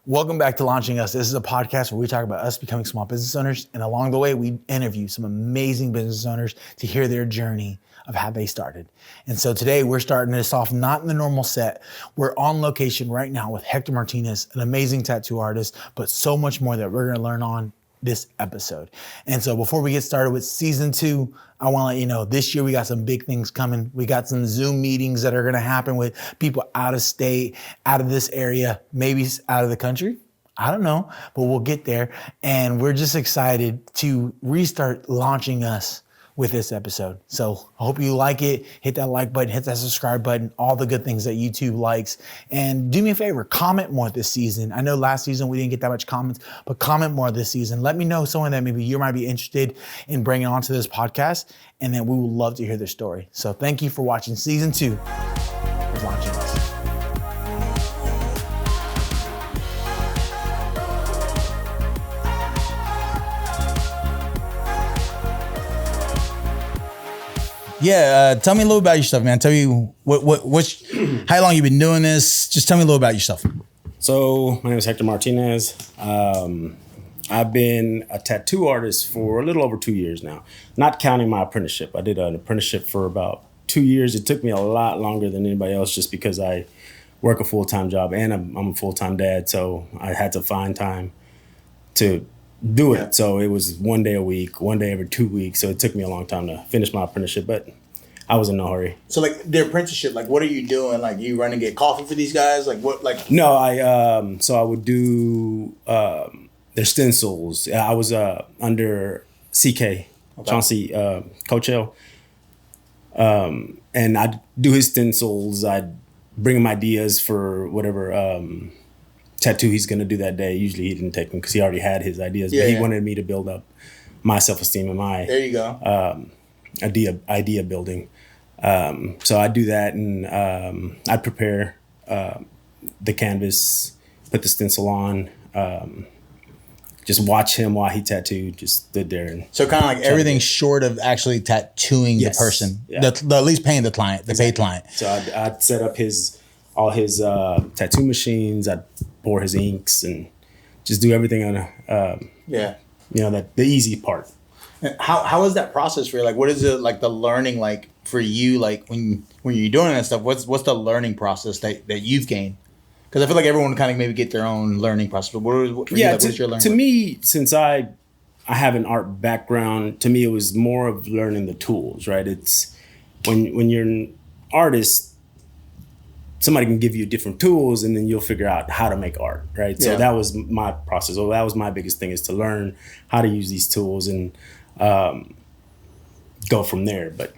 Welcome back to Launching Us. This is a podcast where we talk about us becoming small business owners, and along the way, we interview some amazing business owners to hear their journey of how they started. And so today we're starting this off not in the normal set. We're on location right now with Hector Martinez, an amazing tattoo artist, but so much more that we're gonna learn on this episode. And so before we get started with season 2, I wanna let you know, this year we got some big things coming. We got some Zoom meetings that are gonna happen with people out of state, out of this area, maybe out of the country. I don't know, but we'll get there. And we're just excited to restart Launching Us with this episode. So I hope you like it. Hit that like button, hit that subscribe button, all the good things that YouTube likes. And do me a favor, comment more this season. I know last season we didn't get that much comments, but comment more this season. Let me know someone that maybe you might be interested in bringing onto this podcast, and then we would love to hear their story. So thank you for watching season 2 of Launching Us. Yeah, tell me a little about yourself, man. Tell me how long you've been doing this. Just tell me a little about yourself. So my name is Hector Martinez. I've been a tattoo artist for a little over 2 years now, not counting my apprenticeship. I did an apprenticeship for about 2 years. It took me a lot longer than anybody else just because I work a full-time job and I'm a full-time dad. So I had to find time to do it. Yeah. So it was 1 day a week, 1 day every 2 weeks. So it took me a long time to finish my apprenticeship, but I was in no hurry. So like the apprenticeship, like what are you doing? Like you run and get coffee for these guys? Like what, like? No, I would do their stencils. I was under CK, Chauncey Coachell. And I'd do his stencils. I'd bring him ideas for whatever tattoo he's going to do that day. Usually he didn't take them because he already had his ideas, but he wanted me to build up my self-esteem and my there you go. idea building. So I'd do that, and I'd prepare the canvas, put the stencil on, just watch him while he tattooed, just stood there. And so kind of like everything short of actually tattooing the person, at least paying the client, the paid client. So I'd set up all his tattoo machines. I'd pour his inks and just do everything on the easy part. How is that process for you? Like, what is it like the learning like for you? Like when you're doing that stuff, what's the learning process that you've gained? Because I feel like everyone kind of maybe get their own learning process. But what is your learning? To me, since I have an art background, to me it was more of learning the tools. Right? It's when you're an artist, somebody can give you different tools and then you'll figure out how to make art, right? So that was my process. Well, that was my biggest thing, is to learn how to use these tools and go from there, but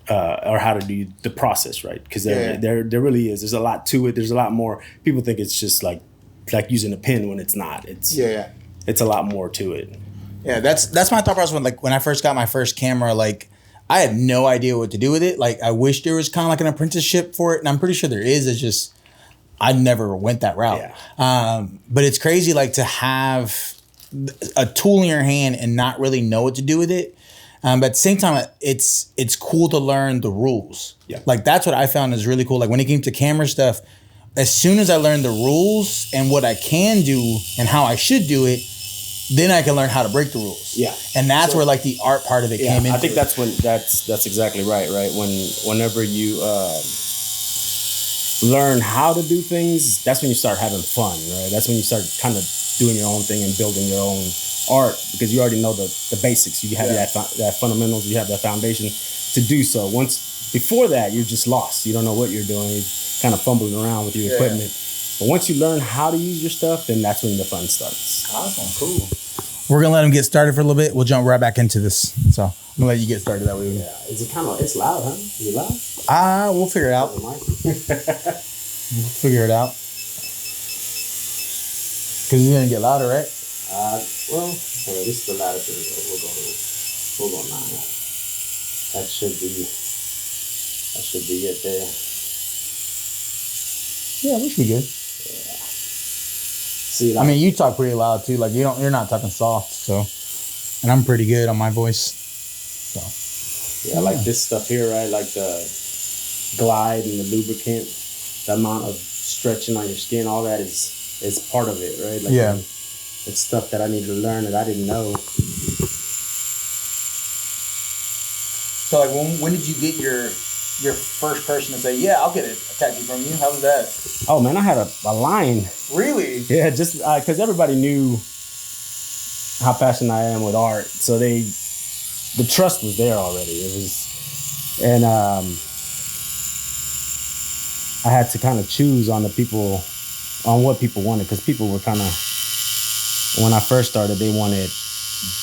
or how to do the process, right? Because there really is. There's a lot to it. There's a lot more. People think it's just like using a pen when it's not. It's a lot more to it. Yeah, that's my thought process when I first got my first camera. Like, I had no idea what to do with it. Like, I wish there was kind of like an apprenticeship for it. And I'm pretty sure there is. It's just, I never went that route. Yeah. But it's crazy, like, to have a tool in your hand and not really know what to do with it. But at the same time, it's cool to learn the rules. Yeah. Like, that's what I found is really cool. Like, when it came to camera stuff, as soon as I learned the rules and what I can do and how I should do it, then I can learn how to break the rules. Yeah. And that's where like the art part of it came in. I think that's exactly right. Whenever you learn how to do things, that's when you start having fun, right? That's when you start kind of doing your own thing and building your own art, because you already know the basics. You have that fundamentals, you have that foundation to do so. Before that, you're just lost. You don't know what you're doing. You're kind of fumbling around with your equipment. But once you learn how to use your stuff, then that's when the fun starts. Awesome, cool. We're gonna let him get started for a little bit. We'll jump right back into this. So I'm gonna let you get started that way. Yeah, it's loud, huh? Is it loud? We'll figure it out. We'll figure it out. Cause it's gonna get louder, right? This is the louder. We'll go 9. That should be it there. Yeah, we should be good. Yeah. See, I mean, you talk pretty loud too. Like you're not talking soft, so. And I'm pretty good on my voice. So. Yeah, like this stuff here, right? Like the glide and the lubricant, the amount of stretching on your skin, all that is is part of it, right? Like, Yeah. it's stuff that I needed to learn that I didn't know. So like when did you get your first person to say, yeah, I'll get a tattoo from you? How was that? Oh man, I had a line. Really? Yeah, just because everybody knew how passionate I am with art, so the trust was there already. It was, and I had to kind of choose on what people wanted, because people were kind of, when I first started, they wanted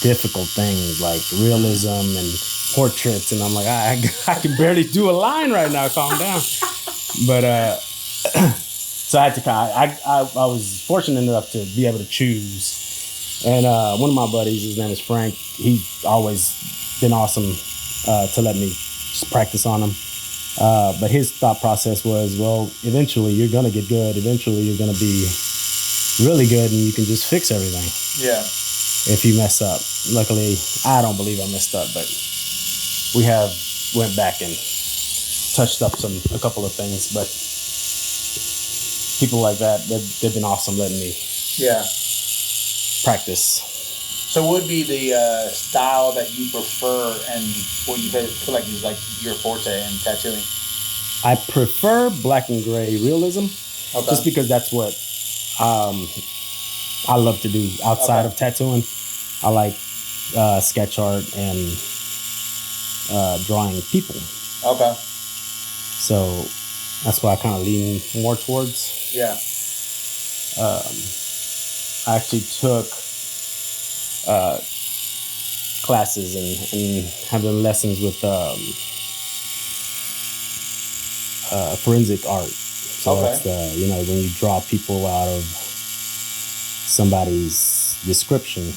difficult things like realism and portraits, and I'm like, I can barely do a line right now. Calm down. But so I had to I was fortunate enough to be able to choose. And one of my buddies, his name is Frank, he's always been awesome to let me just practice on him. But his thought process was, well, eventually you're going to get good. Eventually you're going to be really good, and you can just fix everything. Yeah. If you mess up. Luckily, I don't believe I messed up, but we went back and touched up a couple of things. But people like that, they've been awesome letting me practice. So what would be the style that you prefer and what you feel like is like your forte in tattooing? I prefer black and gray realism, just because that's what I love to do outside of tattooing. I like sketch art and drawing people. Okay. So that's why I kind of lean more towards. Yeah. I actually took classes and having lessons with forensic art. So that's when you draw people out of somebody's description.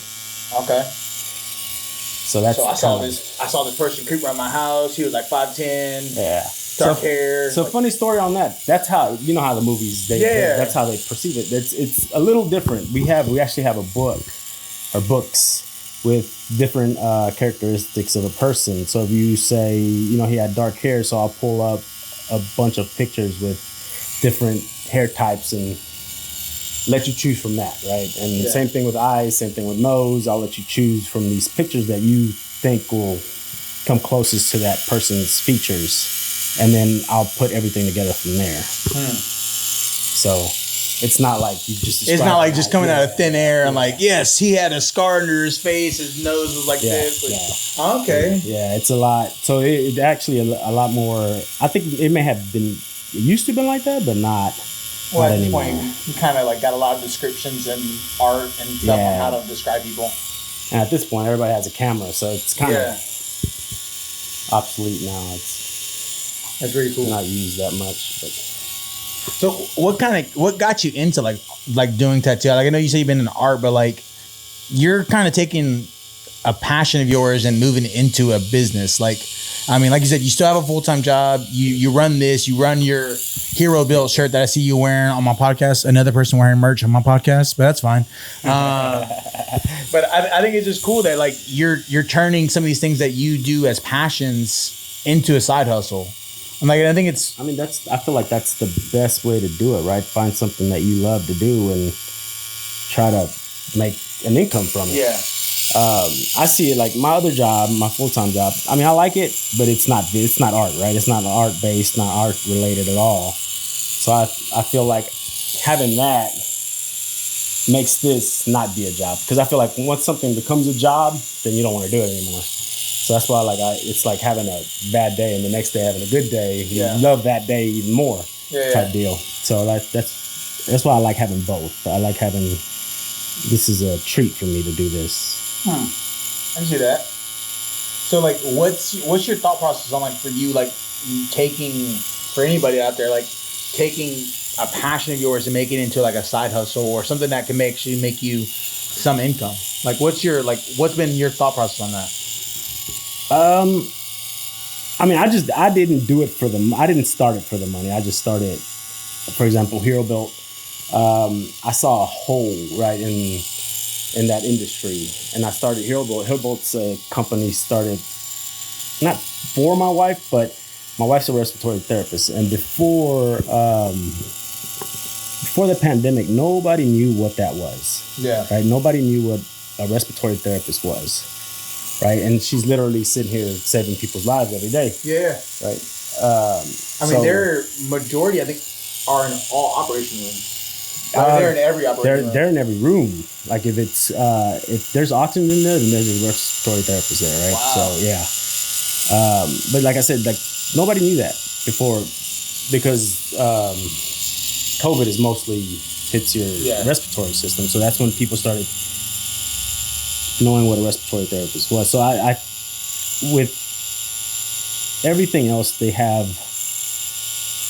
Okay. So that's. So I saw this person creep around my house. He was like 5'10". Yeah. Dark hair. So funny story on that. That's how how the movies that's how they perceive it. It's a little different. We actually have a book or books with different characteristics of a person. So if you say he had dark hair, so I'll pull up a bunch of pictures with different hair types and let you choose from that, right? And same thing with eyes, same thing with nose. I'll let you choose from these pictures that you think will come closest to that person's features. And then I'll put everything together from there. So it's not like you just. It's not like just coming out of thin air and like, yes, he had a scar under his face. His nose was like this. Yeah. Okay. Yeah, it's a lot. So it actually a lot more. I think it may have been. It used to have been like that, but not. Well, at this point, you kind of like got a lot of descriptions and art and stuff on how to describe people. And at this point, everybody has a camera, so it's kind of obsolete now. That's really cool. Not used that much, but. So what got you into like doing tattoo? Like I know you say you've been in art, but like you're kind of taking a passion of yours and moving it into a business. Like, I mean, like you said, you still have a full-time job. You run this. You run your Hero Built shirt that I see you wearing on my podcast. Another person wearing merch on my podcast, but that's fine. But I think it's just cool that like you're turning some of these things that you do as passions into a side hustle. And like I think it's. I mean, I feel like that's the best way to do it, right? Find something that you love to do and try to make an income from it. Yeah. I see it like my other job, my full-time job. I mean, I like it, but it's not art, right? It's not art-based, not art-related at all. So I feel like having that makes this not be a job. Because I feel like once something becomes a job, then you don't want to do it anymore. So that's why it's like having a bad day and the next day having a good day. You love that day even more type deal. So that's why I like having both. I like having, this is a treat for me to do this. I see that. So like, what's your thought process on like for you, like taking, for anybody out there, like taking a passion of yours and making it into like a side hustle or something that can actually make you some income? Like what's been your thought process on that? I mean, I didn't do it I didn't start it for the money. I just started, for example, Hero Built. I saw a hole right in that industry, and I started Hero Built. Hero Built's a company started not for my wife, but my wife's a respiratory therapist, and before before the pandemic, nobody knew what that was. Yeah. Right? Nobody knew what a respiratory therapist was. Right? And she's literally sitting here saving people's lives every day. Yeah. Right? I mean, their majority, I think, are in all operating rooms. They're in every operating room. They're in every room. Like if there's oxygen in there, then there's a respiratory therapist there, right? Wow. So yeah. But like I said, like nobody knew that before because COVID is mostly hits your respiratory system. So that's when people started knowing what a respiratory therapist was. So I with everything else, they have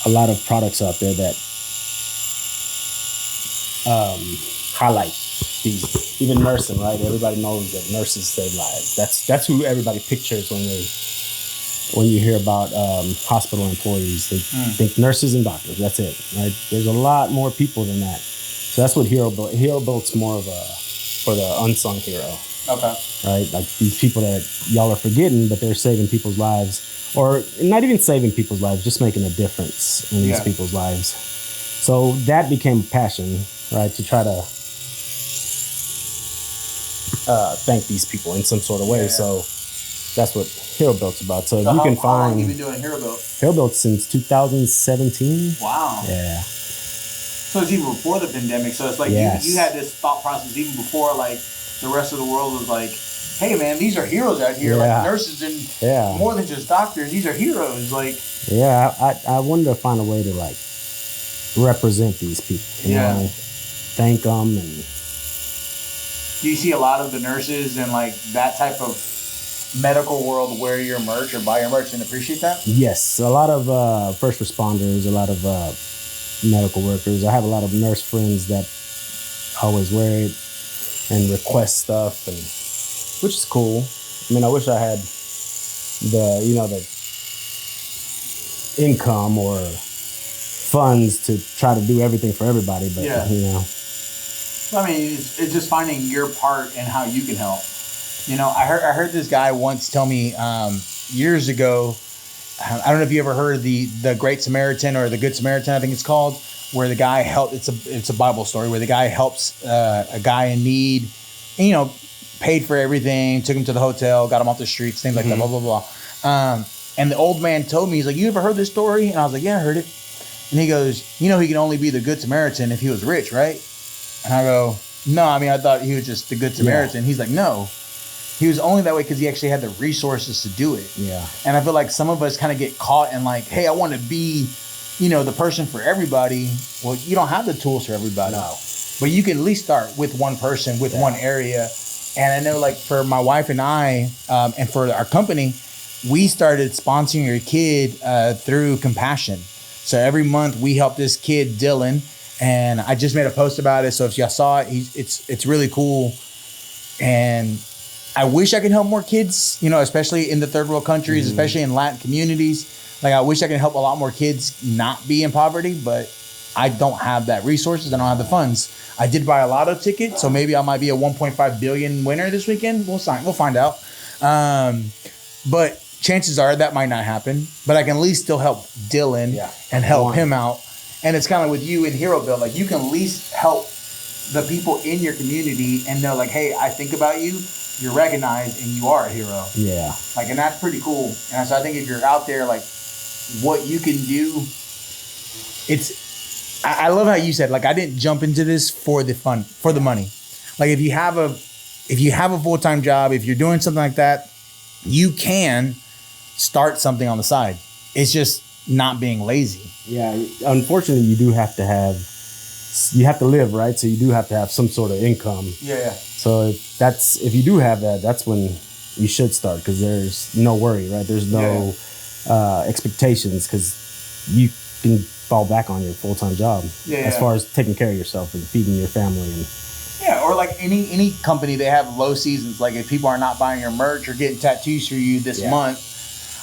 a lot of products out there that highlight these, even nursing, right? Everybody knows that nurses save lives. That's who everybody pictures when you hear about hospital employees. They think nurses and doctors. That's it, right? There's a lot more people than that. So that's what Hero Built. Hero Built's more of for the unsung hero. Okay. Right, like these people that y'all are forgetting, but they're saving people's lives, or not even saving people's lives, just making a difference in these people's lives. So that became a passion, right, to try to thank these people in some sort of way. Yeah. So that's what Hero Built's about. So if you can find, how long have you been doing Hero Built? Hero Built since 2017. Wow. Yeah. So it's even before the pandemic. So it's like you had this thought process even before like the rest of the world was like, hey man, these are heroes out here, like nurses and more than just doctors. These are heroes. Like, I wanted to find a way to like represent these people, you know, thank them. And do you see a lot of the nurses and like that type of medical world wear your merch or buy your merch and appreciate that? Yes, a lot of first responders, a lot of medical workers. I have a lot of nurse friends that always wear it and request stuff, and which is cool. I mean, I wish I had the income or funds to try to do everything for everybody, but you know. I mean, it's just finding your part and how you can help. You know, I heard this guy once tell me years ago. I don't know if you ever heard of the Great Samaritan or the Good Samaritan, I think it's called, where the guy helped. It's a Bible story where the guy helps a guy in need, and, you know, paid for everything, took him to the hotel, got him off the streets, things like that, blah, blah, blah. And the old man told me, he's like, you ever heard this story? And I was like, yeah, I heard it. And he goes, you know, he can only be the Good Samaritan if he was rich, right? And I go, no, I mean, I thought he was just the Good Samaritan. He's like, no. He was only that way because he actually had the resources to do it. Yeah. And I feel like some of us kind of get caught in like, hey, I want to be, you know, the person for everybody. Well, you don't have the tools for everybody. No. But you can at least start with one person, with one area. And I know, like, for my wife and I, and for our company, we started sponsoring your kid through Compassion. So every month we help this kid, Dylan, and I just made a post about it. So if y'all saw it, it's really cool. And I wish I could help more kids, you know, especially in the third world countries, especially in Latin communities. Like, I wish I could help a lot more kids not be in poverty, but I don't have that resources. I don't have the funds. I did buy a lotto ticket, so maybe I might be a 1.5 billion winner this weekend. We'll find out. But chances are that might not happen. But I can at least still help Dylan and help him out. And it's kind of with you in Hero Built. Like, you can at least help the people in your community and know, like, hey, I think about you. You're recognized and you are a hero. Yeah. Like, and that's pretty cool. And so I think if you're out there, like, what you can do, I love how you said, like, I didn't jump into this for the fun, for the money. Like, if you have a full-time job, if you're doing something like that, you can start something on the side. It's just not being lazy. Yeah. Unfortunately, you have to live, right? So you do have to have some sort of income. Yeah. So if you do have that, that's when you should start, because there's no worry, right? There's no expectations, because you can fall back on your full-time job as far as taking care of yourself and feeding your family. And or like any company, they have low seasons. Like, if people are not buying your merch or getting tattoos for you this month,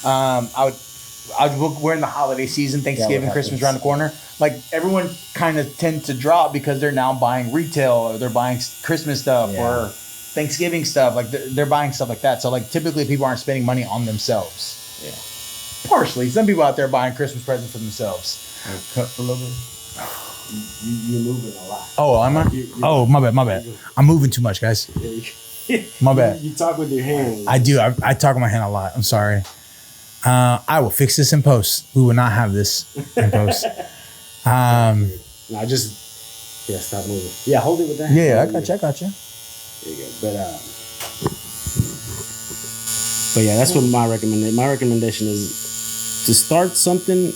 we're in the holiday season, Thanksgiving, Christmas around the corner. Like, everyone kind of tends to drop because they're now buying retail, or they're buying Christmas stuff or Thanksgiving stuff. Like, they're buying stuff like that. So, like, typically people aren't spending money on themselves. Yeah. Partially. Some people out there buying Christmas presents for themselves. Cut for a little bit. You're moving a lot. Oh, am I? Oh, my bad. I'm moving too much, guys. My bad. You talk with your hands. I do. I talk with my hand a lot. I'm sorry. I will fix this in post. We will not have this in post. No, stop moving. Yeah, hold it with that. Yeah, I got you. There you go. But yeah, that's what my recommendation is, to start something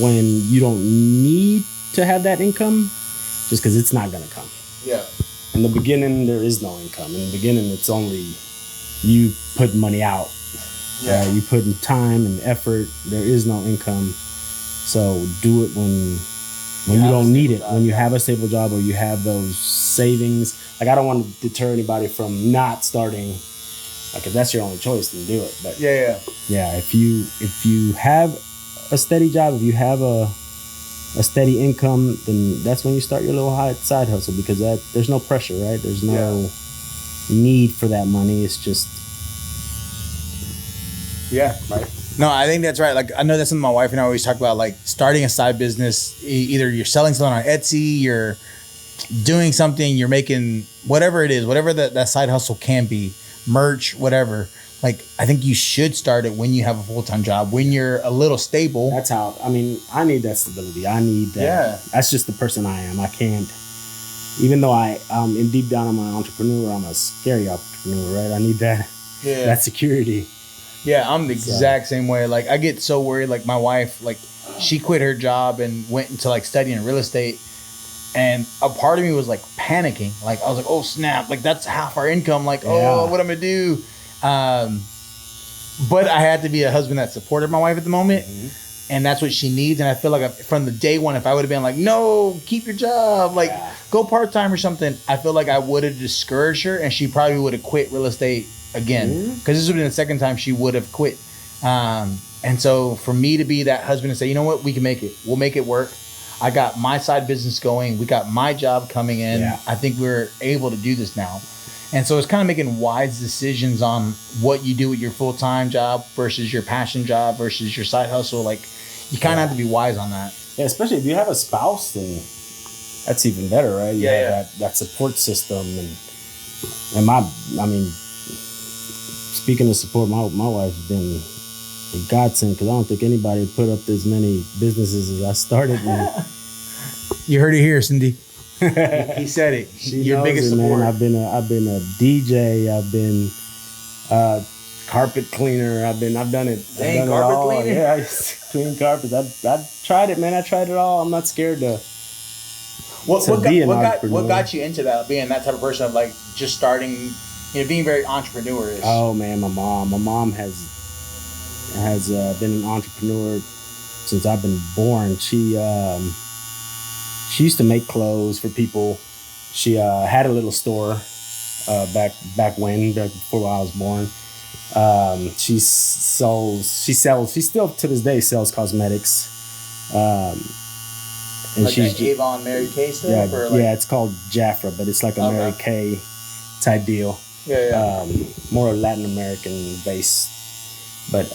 when you don't need to have that income, just because it's not gonna come. Yeah. In the beginning, there is no income. In the beginning, it's only you put money out. Yeah. You put in time and effort. There is no income. So do it when you don't need it. When you have a stable job or you have those savings. Like, I don't want to deter anybody from not starting. Like, if that's your only choice, then do it. But Yeah. if you have a steady job, if you have a steady income, then that's when you start your little side hustle, because there's no pressure, right? There's no need for that money. It's just right. No, I think that's right. Like, I know that's something my wife and I always talk about, like starting a side business. Either you're selling something on Etsy, you're doing something, you're making whatever it is, whatever that side hustle can be, merch, whatever. Like, I think you should start it when you have a full-time job, when you're a little stable. That's how, I need that stability. I need that. Yeah. That's just the person I am. I can't, even though in deep down I'm an entrepreneur, I'm a scary entrepreneur, right? I need that security. Yeah, I'm the exact same way. Like, I get so worried. Like, my wife, like, she quit her job and went into like studying real estate. And a part of me was like panicking. Like, I was like, oh snap, like that's half our income. Like, oh, what am I gonna do? But I had to be a husband that supported my wife at the moment. Mm-hmm. And that's what she needs. And I feel like from the day one, if I would have been like, no, keep your job, like go part-time or something, I feel like I would have discouraged her and she probably would have quit real estate again. Because this would have been the second time she would have quit. And so for me to be that husband and say, you know what, we can make it. We'll make it work. I got my side business going. We got my job coming in. Yeah. I think we're able to do this now. And so it's kind of making wise decisions on what you do with your full-time job versus your passion job versus your side hustle. Like, you kind of have to be wise on that. Yeah, especially if you have a spouse, then that's even better, right? You have that support system. And speaking of support, my wife's been a godsend, because I don't think anybody would put up as many businesses as I started. You heard it here, Cindy. He said it. Your biggest support. Man. I've been a DJ. I've been carpet cleaner. I've done it. Dang, carpet cleaner. Yeah, I used to clean carpets. I tried it, man. I tried it all. I'm not scared to. What got you into that? Being that type of person of like just starting, being very entrepreneurish. Oh man, my mom has been an entrepreneur since I've been born. She used to make clothes for people. She had a little store back before I was born. She still to this day sells cosmetics. And like she's Avon Mary Kay stuff? Yeah, it's called Jafra, but it's like a Mary Kay type deal. Yeah. More Latin American based. But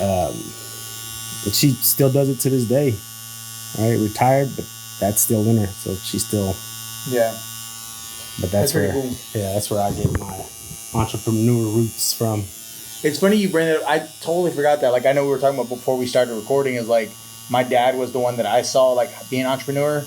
she still does it to this day. All right, retired, but that's still in her. So she's still. Yeah. But that's where. Cool. Yeah, that's where I get my entrepreneur roots from. It's funny you bring it up. I totally forgot that. Like, I know we were talking about before we started recording, is like my dad was the one that I saw like being an entrepreneur.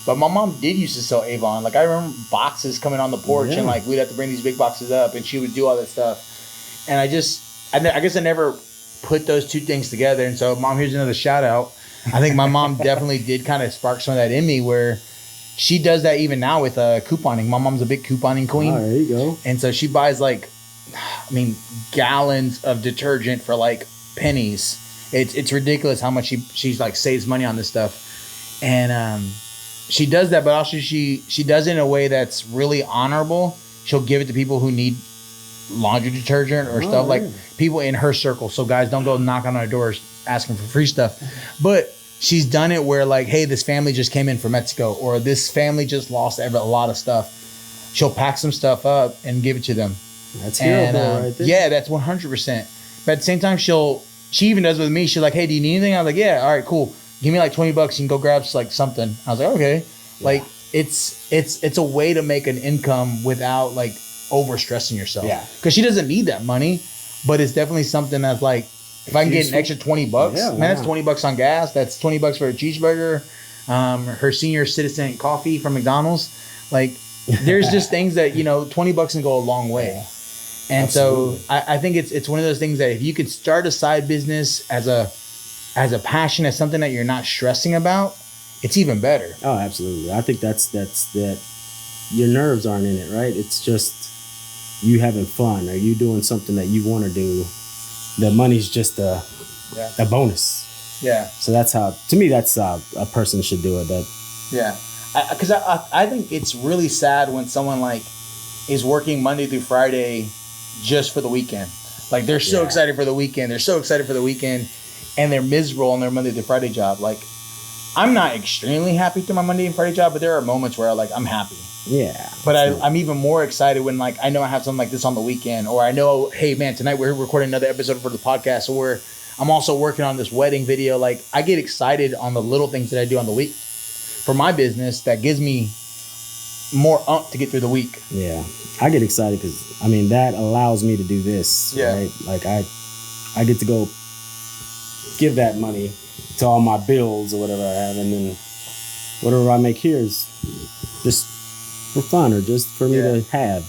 But my mom did used to sell Avon. Like, I remember boxes coming on the porch and like we'd have to bring these big boxes up and she would do all that stuff. And I guess I never put those two things together. And so, Mom, here's another shout out. I think my mom definitely did kind of spark some of that in me, where she does that even now with couponing. My mom's a big couponing queen. Oh, there you go. And so she buys gallons of detergent for like pennies. It's ridiculous how much she's like saves money on this stuff. And she does that, but also she does it in a way that's really honorable. She'll give it to people who need laundry detergent or stuff, like people in her circle. So guys, don't go knock on our doors asking for free stuff. But she's done it where like, hey, this family just came in from Mexico, or this family just lost a lot of stuff. She'll pack some stuff up and give it to them. That's hero right there. Yeah, that's 100%. But at the same time, she even does with me. She's like, hey, do you need anything? I was like, yeah, all right, cool. Give me like $20. You can go grab like something. I was like, okay. Like it's a way to make an income without like over stressing yourself. Yeah. Because she doesn't need that money, but it's definitely something that's like, if I can get an extra $20, man, that's $20 on gas. That's $20 for a cheeseburger. Her senior citizen coffee from McDonald's. Like, there's just things that, you know, $20 can go a long way. Yeah. And Absolutely. so I think it's one of those things that if you could start a side business as a passion, as something that you're not stressing about, it's even better. Oh, absolutely. I think that's that. Your nerves aren't in it, right? It's just you having fun, or you doing something that you want to do. The money's just a bonus. Yeah. So that's how, to me, that's a person should do it. Because I think it's really sad when someone like is working Monday through Friday just for the weekend. Like they're so excited for the weekend. They're so excited for the weekend, and they're miserable on their Monday through Friday job. Like, I'm not extremely happy through my Monday and Friday job, but there are moments where like I'm happy. Yeah. But I'm even more excited when like I know I have something like this on the weekend, or I know, hey man, tonight we're recording another episode for the podcast, or I'm also working on this wedding video. Like, I get excited on the little things that I do on the week for my business that gives me more to get through the week. Yeah. I get excited because, I mean, that allows me to do this, right? Like, I get to go give that money to all my bills or whatever I have, and then whatever I make here is just for fun or just for me to have.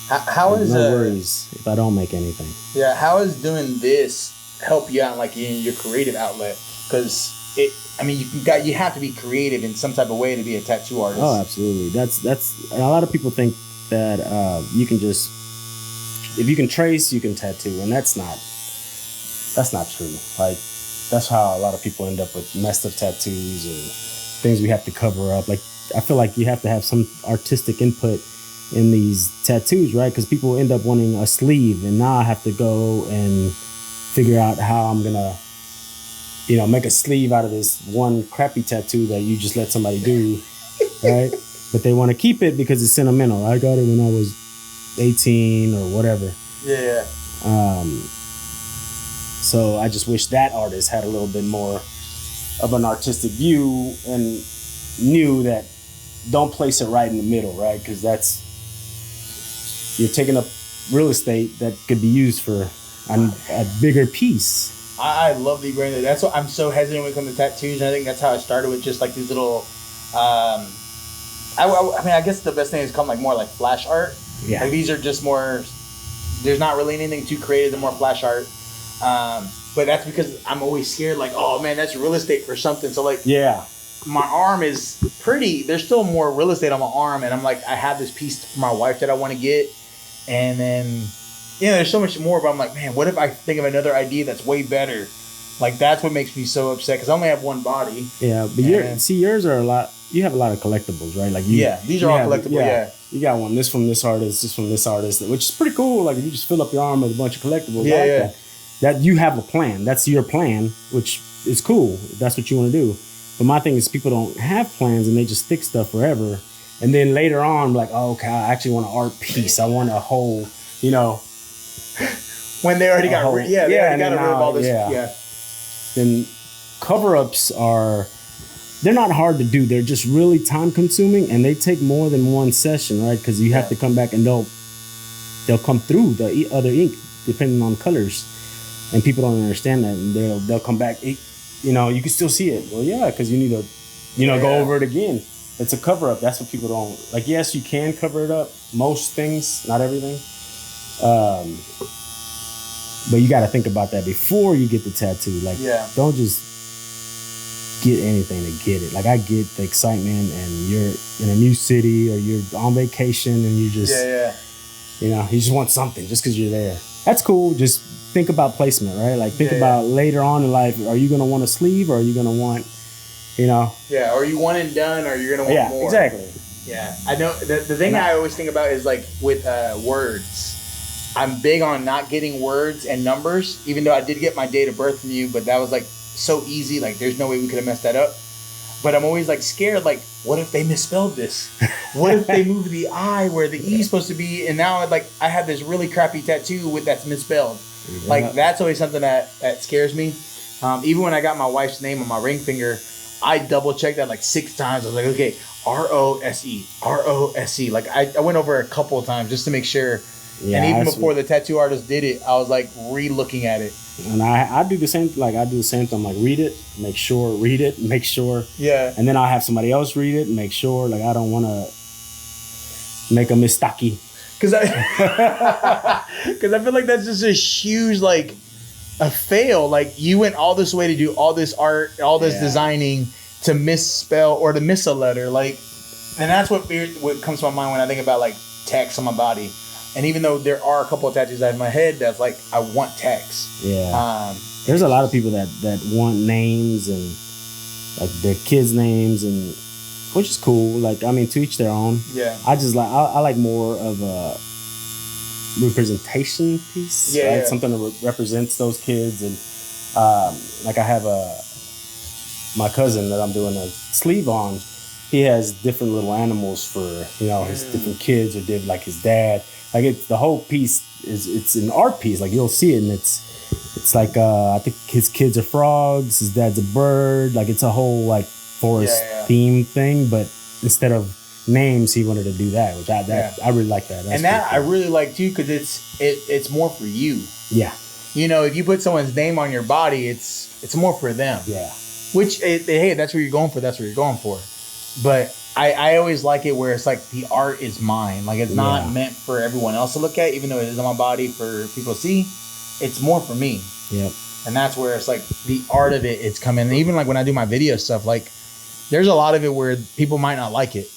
How is no worries if I don't make anything. Yeah, how is doing this help you out, like in your creative outlet? Because you have to be creative in some type of way to be a tattoo artist. Oh, absolutely. That's a lot of people think that you can just, if you can trace, you can tattoo, and that's not true. Like, that's how a lot of people end up with messed up tattoos or things we have to cover up. Like, I feel like you have to have some artistic input in these tattoos, right? Because people end up wanting a sleeve, and now I have to go and figure out how I'm gonna, make a sleeve out of this one crappy tattoo that you just let somebody do, right? But they want to keep it because it's sentimental. I got it when I was 18 or whatever. Yeah. So I just wish that artist had a little bit more of an artistic view and knew that don't place it right in the middle, right? Because you're taking up real estate that could be used for a bigger piece. I love the brand. That's what I'm so hesitant when it comes to tattoos, and I think that's how I started with just like these little. I guess the best thing is called like more like flash art. Yeah. Like these are just more. There's not really anything too creative. They're more flash art. But that's because I'm always scared. Like, oh man, that's real estate for something. So like, my arm is pretty. There's still more real estate on my arm, and I'm like, I have this piece for my wife that I want to get, and then. There's so much more, but I'm like, man, what if I think of another idea that's way better? Like, that's what makes me so upset, because I only have one body. Yeah, but yours are a lot, you have a lot of collectibles, right? Like these are all collectible, You got one, this from this artist, this from this artist, which is pretty cool. Like, if you just fill up your arm with a bunch of collectibles. That you have a plan. That's your plan, which is cool. If that's what you want to do. But my thing is, people don't have plans, and they just stick stuff forever. And then later on, like, oh, okay, I actually want an art piece. I want a whole, when they already got rid of all this. Then cover-ups they're not hard to do. They're just really time-consuming, and they take more than one session, right? Because you have to come back, and they'll come through the other ink depending on colors, and people don't understand that, and they'll come back. You can still see it. Well, yeah, because you need to go over it again. It's a cover-up. That's what people don't like. Yes, you can cover it up. Most things, not everything. But you got to think about that before you get the tattoo. Like, don't just get anything to get it. Like, I get the excitement, and you're in a new city or you're on vacation, and you just, you just want something just because you're there. That's cool. Just think about placement, right? Like, think about later on in life. Are you going to want a sleeve, or are you going to want, Yeah, or you one and done, or you're going to want more. Yeah, exactly. Yeah, I know. The thing I always think about is like with words. I'm big on not getting words and numbers, even though I did get my date of birth from you, but that was like so easy. Like, there's no way we could have messed that up. But I'm always like scared, like, what if they misspelled this? What if they moved the I where the E is supposed to be? And now like I have this really crappy tattoo that's misspelled. Like, that's always something that scares me. Even when I got my wife's name on my ring finger, I double checked that like 6 times. I was like, okay, ROSE. Like I went over a couple of times just to make sure. Yeah, and even before the tattoo artist did it, I was like re-looking at it. And I do the same. Like I do the same thing. Like read it, make sure. Yeah. And then I'll have somebody else read it and make sure. Like I don't want to make a mistake. Because I feel like that's just a huge like a fail. Like you went all this way to do all this art, all this designing to misspell or to miss a letter. Like, and that's what comes to my mind when I think about like text on my body. And even though there are a couple of tattoos I have in my head, that's like I want text. Yeah. There's a lot of people that want names and like their kids' names, and which is cool. Like I mean, to each their own. Yeah. I just like I like more of a representation piece. Yeah. Right? Yeah. Something that represents those kids, and like I have my cousin that I'm doing a sleeve on. He has different little animals for his different kids or like his dad. Like the whole piece it's an art piece. Like you'll see it, and it's like I think his kids are frogs, his dad's a bird. Like it's a whole like forest theme thing. But instead of names, he wanted to do that, which I really like that. That's and I really like too because it's more for you. Yeah. If you put someone's name on your body, it's more for them. Yeah. Which hey, that's what you're going for. That's what you're going for. But I always like it where it's like the art is mine. Like it's not meant for everyone else to look at, even though it is on my body for people to see. It's more for me. Yep. And that's where it's like the art of it's coming. And even like when I do my video stuff, like there's a lot of it where people might not like it.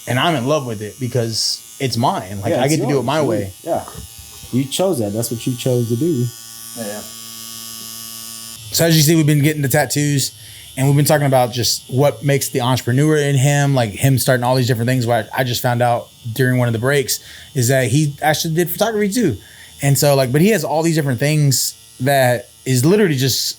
And I'm in love with it because it's mine. Like I get to do it my way. Yeah. You chose that. That's what you chose to do. Yeah. So as you see, we've been getting the tattoos. And we've been talking about just what makes the entrepreneur in him, like him starting all these different things. What I just found out during one of the breaks is that he actually did photography too. And so but he has all these different things that is literally just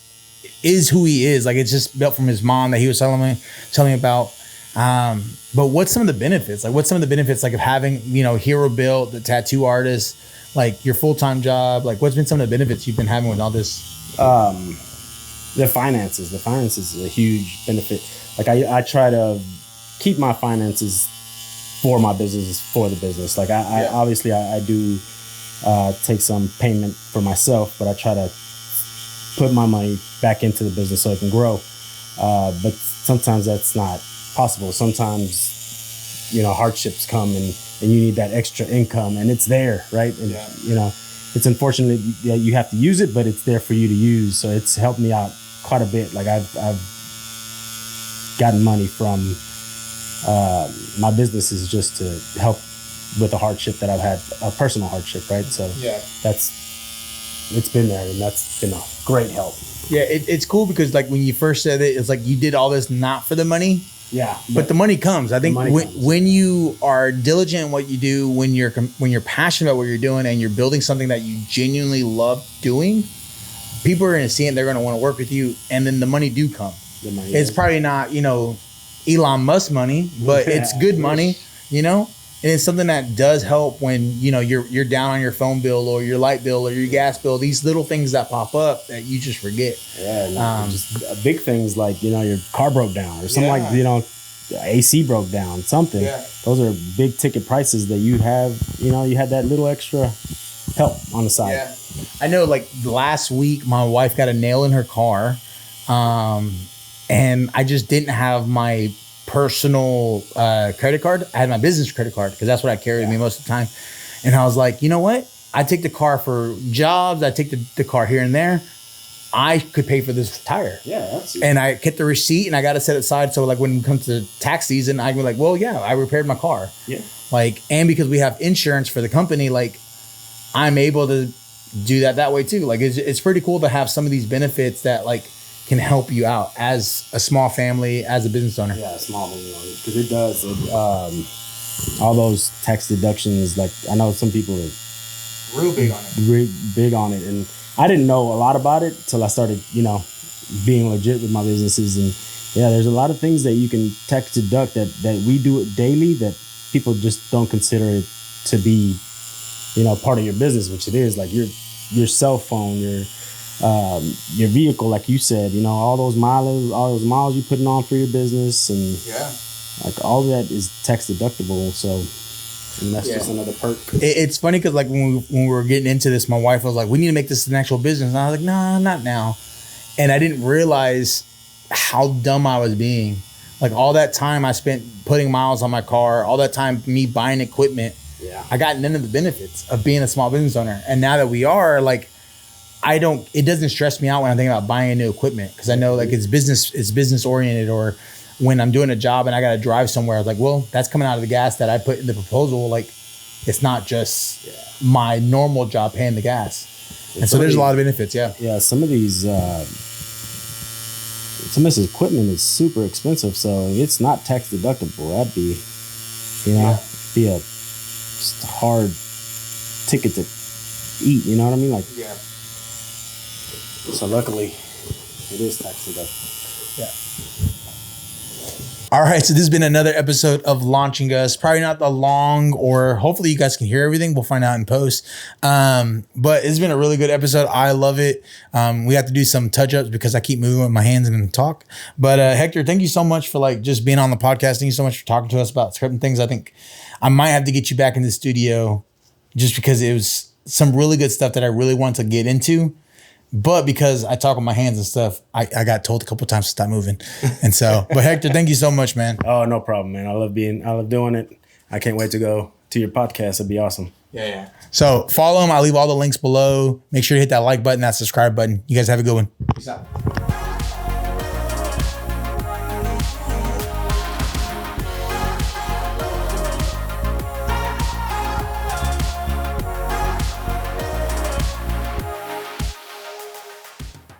is who he is. Like it's just built from his mom that he was telling me about. But what's some of the benefits? Like what's some of the benefits like of having, Hero Built, the tattoo artist, like your full-time job? Like what's been some of the benefits you've been having with all this? The finances is a huge benefit. Like I try to keep my finances for my business, for the business. Like I obviously I do take some payment for myself, but I try to put my money back into the business so it can grow. But sometimes that's not possible. Sometimes, hardships come and you need that extra income, and it's there, right? And, it's unfortunate that you have to use it, but it's there for you to use. So it's helped me out quite a bit. Like I've gotten money from my businesses just to help with the hardship that I've had, a personal hardship, right? So it's been there, and that's been a great help. Yeah, it's cool because like when you first said it, it's like you did all this not for the money. Yeah, but the money comes. I think when you are diligent in what you do, when you're passionate about what you're doing, and you're building something that you genuinely love doing, people are going to see it and they're going to want to work with you, and then the money do come. It's probably not, Elon Musk money, but it's good money, and it's something that does help when, you're down on your phone bill or your light bill or your gas bill, these little things that pop up that you just forget. Yeah, just big things like, your car broke down or something like, AC broke down, something. Yeah. Those are big ticket prices that you have, you had that little extra help on the side. Yeah. I know like last week my wife got a nail in her car, and I just didn't have my personal credit card. I had my business credit card because that's what I carry with me most of the time. And I was like, you know what? I take the car for jobs. I take the car here and there. I could pay for this tire. Yeah, and I get the receipt and I got to set it aside. So like when it comes to tax season, I can be like, well, yeah, I repaired my car. Yeah. Like, and because we have insurance for the company, like I'm able to do that way too. Like it's pretty cool to have some of these benefits that like can help you out as a small family, as a business owner. Yeah, small business owner, because it does. All those tax deductions, like I know some people are real big on it. Real big on it, and I didn't know a lot about it till I started, being legit with my businesses. And yeah, there's a lot of things that you can tax deduct that we do it daily that people just don't consider it to be, part of your business, which it is. Like your cell phone, your your vehicle, like you said, you know, all those miles you putting on for your business, and like all of that is tax deductible. So and that's just another perk. It's funny because like when we were getting into this, my wife was like, "We need to make this an actual business," and I was like, "Nah, not now." And I didn't realize how dumb I was being. Like all that time I spent putting miles on my car, all that time me buying equipment, I got none of the benefits of being a small business owner. And now that we are, like, it doesn't stress me out when I'm thinking about buying new equipment because I know like it's business oriented, or when I'm doing a job and I got to drive somewhere, I was like, well, that's coming out of the gas that I put in the proposal. Like, it's not just my normal job paying the gas. And so there's a lot of benefits. Yeah. Some of this equipment is super expensive, so it's not tax deductible. That'd be, be a just hard ticket to eat. You know what I mean? Like, so luckily, it is tax deductible. Yeah. All right, so this has been another episode of Launching Us. Probably not the long, or hopefully you guys can hear everything. We'll find out in post. But it's been a really good episode. I love it. We have to do some touch-ups because I keep moving with my hands and talk. But Hector, thank you so much for like just being on the podcast. Thank you so much for talking to us about scripting things. I think I might have to get you back in the studio just because it was some really good stuff that I really want to get into. But because I talk with my hands and stuff, I got told a couple times to stop moving. And so, but Hector, thank you so much, man. Oh, no problem, man. I love doing it. I can't wait to go to your podcast. It'd be awesome. Yeah. So follow him. I'll leave all the links below. Make sure to hit that like button, that subscribe button. You guys have a good one. Peace out.